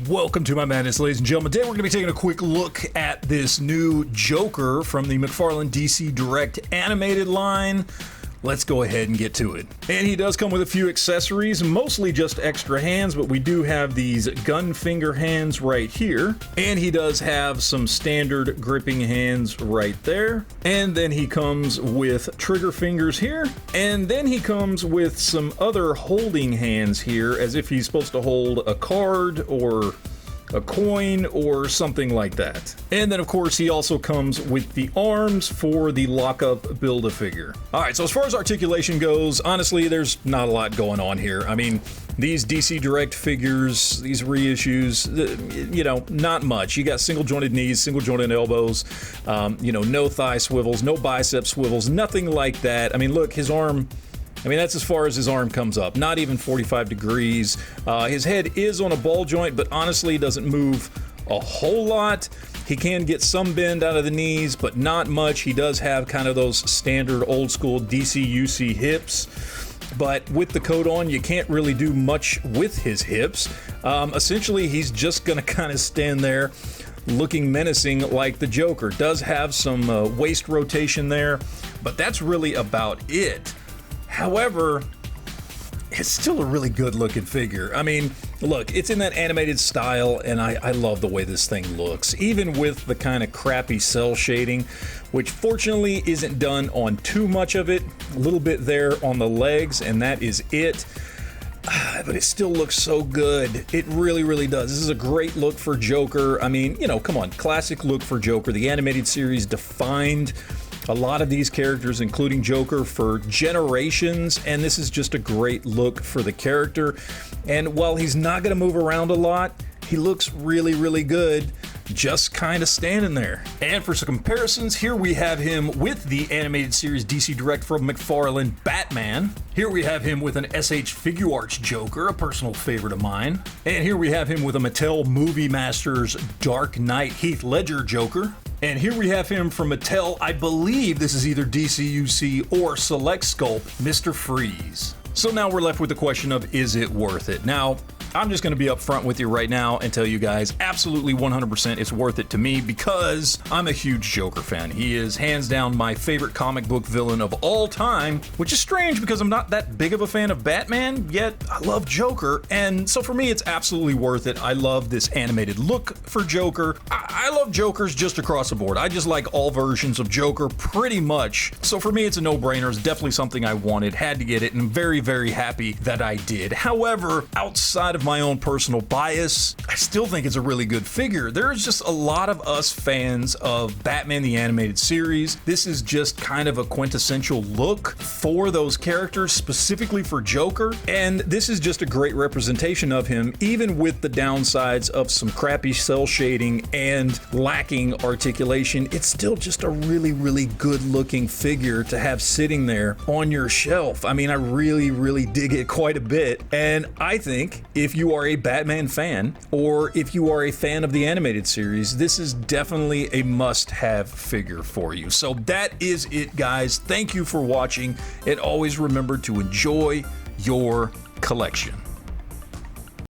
Welcome to my madness, ladies and gentlemen. Today we're going to be taking a quick look at this new Joker from the Mcfarlane DC Direct animated line. Let's go ahead and get to it. And he does come with a few accessories, mostly just extra hands, but we do have these gun finger hands right here. And he does have some standard gripping hands right there. And then he comes with trigger fingers here. And then he comes with some other holding hands here, as if he's supposed to hold a card or a coin or something like that. And then of course he also comes with the arms for the lockup Build-A-Figure. Alright, so as far as articulation goes, honestly there's not a lot going on here. I mean, these DC Direct figures, these reissues, you know, not much. You got single jointed knees, single jointed elbows, you know, no thigh swivels, no bicep swivels, nothing like that. I mean, look, his arm, I mean, that's as far as his arm comes up, not even 45 degrees. His head is on a ball joint, but honestly doesn't move a whole lot. He can get some bend out of the knees, but not much. He does have kind of those standard old school DC-UC hips, but with the coat on, you can't really do much with his hips. Essentially, he's just gonna kind of stand there looking menacing like the Joker. Does have some waist rotation there, but that's really about it. However, it's still a really good looking figure. I mean, look, it's in that animated style, and I love the way this thing looks, even with the kind of crappy cell shading, which fortunately isn't done on too much of it. A little bit there on the legs, and that is it. But it still looks so good. It really, really does. This is a great look for Joker. I mean, you know, come on, classic look for Joker. The animated series defined a lot of these characters, including Joker, for generations, and this is just a great look for the character. And while he's not going to move around a lot, he looks really, really good just kind of standing there. And for some comparisons, here we have him with the animated series DC Direct from Mcfarlane Batman. Here we have him with an SH Figuarts Joker, a personal favorite of mine. And here we have him with a Mattel Movie Masters Dark Knight Heath Ledger Joker. And here we have him from Mattel, I believe this is either DC-UC or Select Sculpt, Mr. Freeze. So now we're left with the question of, is it worth it? Now, I'm just going to be upfront with you right now and tell you guys absolutely 100% it's worth it to me because I'm a huge Joker fan. He is hands down my favorite comic book villain of all time, which is strange because I'm not that big of a fan of Batman, yet I love Joker, and so for me it's absolutely worth it. I love this animated look for Joker. I love Jokers just across the board. I just like all versions of Joker pretty much, so for me it's a no-brainer. It's definitely something I wanted, had to get it, and I'm very, very happy that I did. However, outside of my own personal bias, I still think it's a really good figure. There's just a lot of us fans of Batman the Animated Series. This is just kind of a quintessential look for those characters, specifically for Joker, and this is just a great representation of him, even with the downsides of some crappy cell shading and lacking articulation. It's still just a really, really good looking figure to have sitting there on your shelf. I mean, I really, really dig it quite a bit, and I think if you are a Batman fan, or if you are a fan of the animated series, this is definitely a must-have figure for you. So that is it, guys. Thank you for watching, and always remember to enjoy your collection.